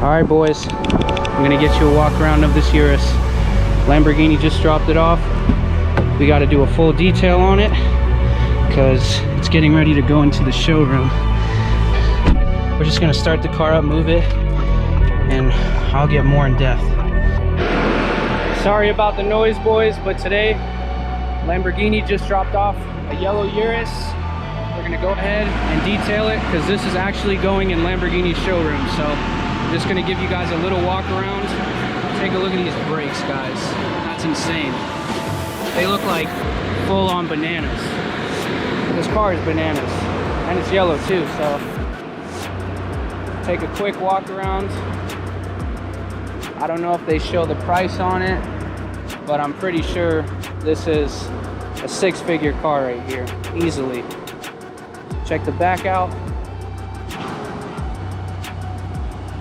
All right, boys, I'm gonna get you a walk around of this Urus. Lamborghini just dropped it off. We got to do a full detail on it because it's getting ready to go into the showroom. We're just gonna start the car up, move it, and I'll get more in depth. Sorry about the noise, boys, but today Lamborghini just dropped off a yellow Urus. We're gonna go ahead and detail it because this is actually going in Lamborghini's showroom. So I'm just gonna give you guys a little walk around. Take a look at these brakes, guys. That's insane. They look like full-on bananas. This car is bananas, and it's yellow too. So take a quick walk around. I don't know if they show the price on it, but I'm pretty sure this is a six-figure car right here, easily. Check the back out.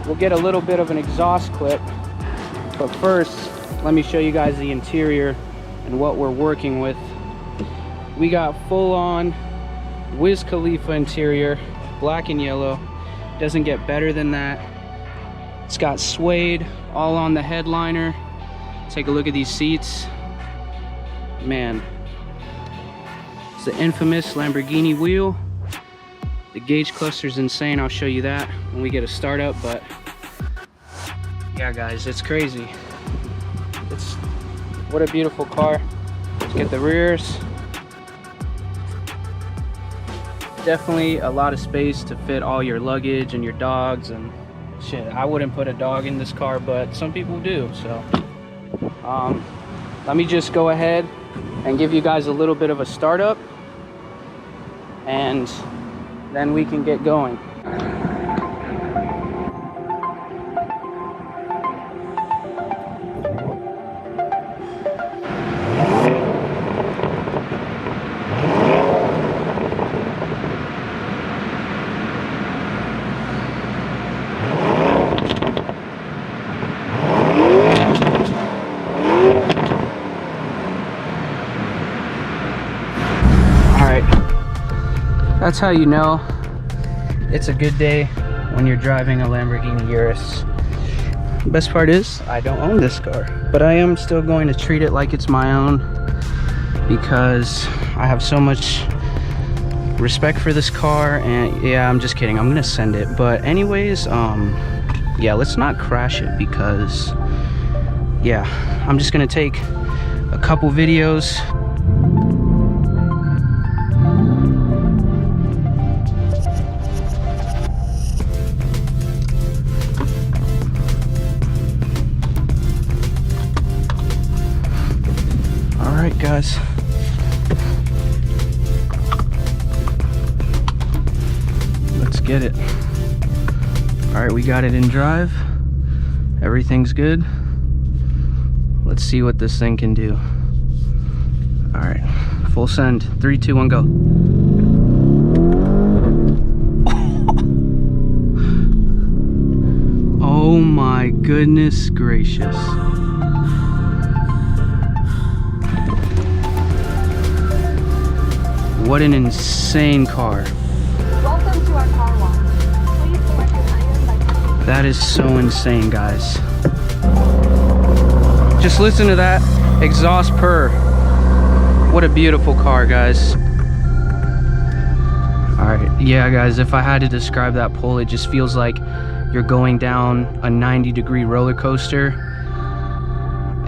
We'll get a little bit of an exhaust clip, but first, let me show you guys the interior and what we're working with. We got full-on Wiz Khalifa interior, black and yellow. Doesn't get better than that. It's got suede all on the headliner. Take a look at these seats. Man, it's the infamous Lamborghini wheel. The gauge cluster's insane. I'll show you that when we get a startup, but yeah, guys, it's crazy. What a beautiful car. Let's get the rears. Definitely a lot of space to fit all your luggage and your dogs and shit. I wouldn't put a dog in this car, but some people do. So let me just go ahead and give you guys a little bit of a startup, and then we can get going. That's how you know it's a good day when you're driving a Lamborghini Urus. The best part is I don't own this car, but I am still going to treat it like it's my own because I have so much respect for this car. And yeah, I'm just kidding, I'm gonna send it. But anyways, yeah, let's not crash it because yeah, I'm just gonna take a couple videos. Alright, guys. Let's get it. Alright, we got it in drive. Everything's good. Let's see what this thing can do. Alright, full send. 3, 2, 1, go. Oh my goodness gracious. What an insane car. Welcome to our car wash. Please select your item by... That is so insane, guys. Just listen to that exhaust purr. What a beautiful car, guys. Alright, yeah, guys, if I had to describe that pull, it just feels like you're going down a 90-degree roller coaster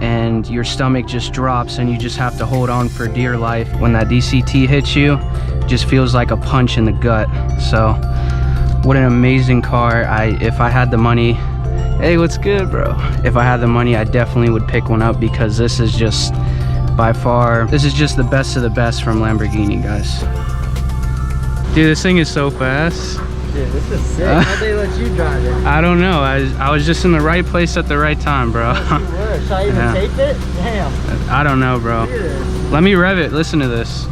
and your stomach just drops and you just have to hold on for dear life. When that DCT hits you, it just feels like a punch in the gut. So what an amazing car. If I had the money, hey, what's good, bro? If I had the money, I definitely would pick one up because this is just by far, this is just the best of the best from Lamborghini, guys. Dude, this thing is so fast. Dude, this is sick. How'd they let you drive it? I don't know. I was just in the right place at the right time, bro. Yes, you were. Should I even tape it? Damn. I don't know, bro. Let me rev it. Listen to this.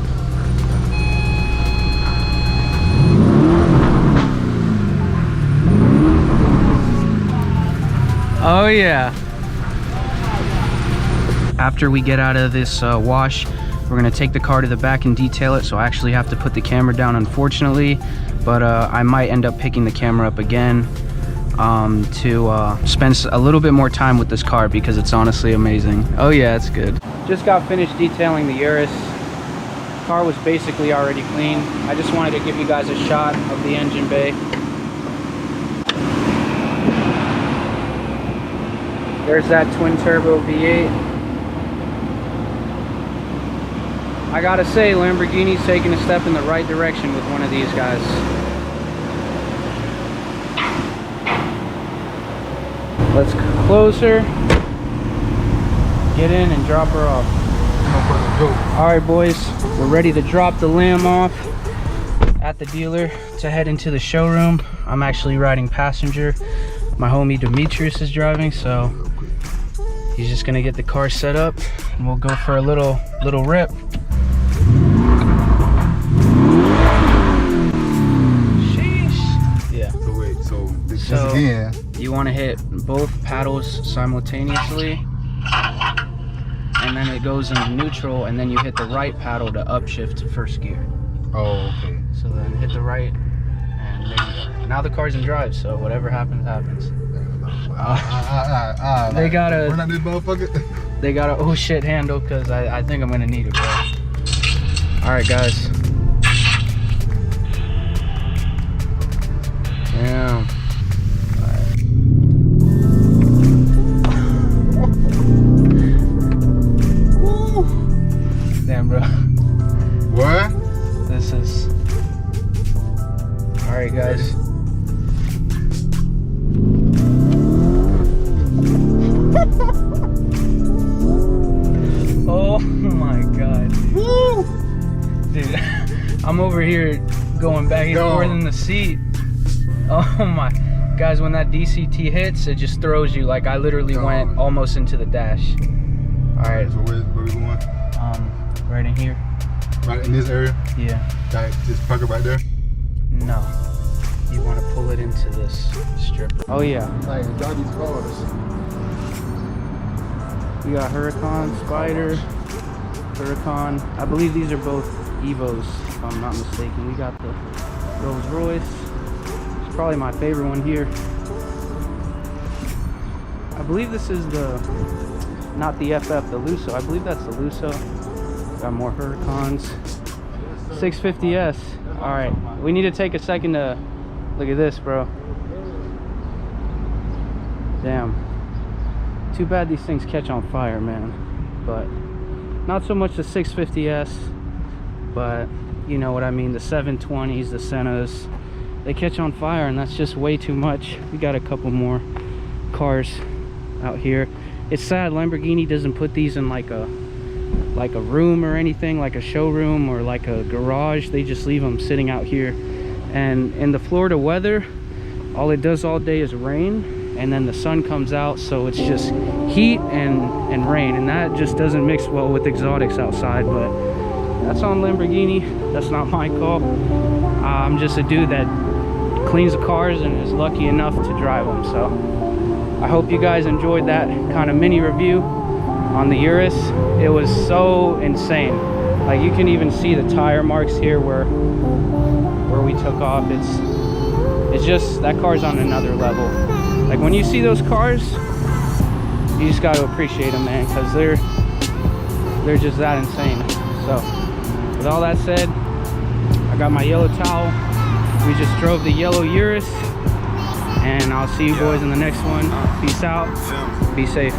Oh yeah. After we get out of this wash, we're gonna take the car to the back and detail it. So I actually have to put the camera down, unfortunately, but I might end up picking the camera up again. to spend a little bit more time with this car because it's honestly amazing. Oh yeah, it's good. Just got finished detailing the Urus. Car was basically already clean. I just wanted to give you guys a shot of the engine bay. There's that twin turbo V8. I gotta say, Lamborghini's taking a step in the right direction with one of these guys. Let's close her, get in and drop her off. Alright boys, we're ready to drop the Lamb off at the dealer to head into the showroom. I'm actually riding passenger. My homie Demetrius is driving, so he's just gonna get the car set up and we'll go for a little rip. Sheesh. Yeah. So wait, so this So, again. you want to hit both paddles simultaneously, and then it goes into neutral, and then you hit the right paddle to upshift to first gear. Oh, okay. So then hit the right, and there you go. Now the car's in drive, so whatever happens, happens. They got a, We're not this motherfucker. they got a oh shit handle, because I think I'm gonna need it, bro. Alright guys. Damn. Damn, bro. What? This is... Alright, guys. Oh my god. Woo! Dude, I'm over here going back and forth in the seat. Oh my. Guys, when that DCT hits, it just throws you. Like, I literally went almost into the dash. Alright. So where we going? Right in here. Right in this area? Yeah. Like, just park it right there? No. You want to pull it into this strip. Oh yeah. Like, drive these cars. We got Huracan, Spider, Huracan. I believe these are both Evos, if I'm not mistaken. We got the Rolls Royce. It's probably my favorite one here. I believe this is the, not the FF, the Lusso. I believe that's the Lusso. Got more Huracans. 650S. All right, we need to take a second to look at this, bro. Damn. Too bad these things catch on fire, man. But not so much the 650S, but you know what I mean, the 720s, the Sennas, they catch on fire, and that's just way too much. We got a couple more cars out here. It's sad Lamborghini doesn't put these in like a room or anything, like a showroom or like a garage. They just leave them sitting out here. And in the Florida weather, all it does all day is rain, and then the sun comes out, so it's just heat and rain, and that just doesn't mix well with exotics outside. But that's on Lamborghini. That's not my call. I'm just a dude that cleans the cars and is lucky enough to drive them. So I hope you guys enjoyed that kind of mini review on the Urus. It was so insane. Like, you can even see the tire marks here where we took off. It's just, that car's on another level. Like, when you see those cars, you just got to appreciate them, man, because they're just that insane. So with all that said, I got my yellow towel. We just drove the yellow Urus, and I'll see you boys in the next one. Peace out, be safe.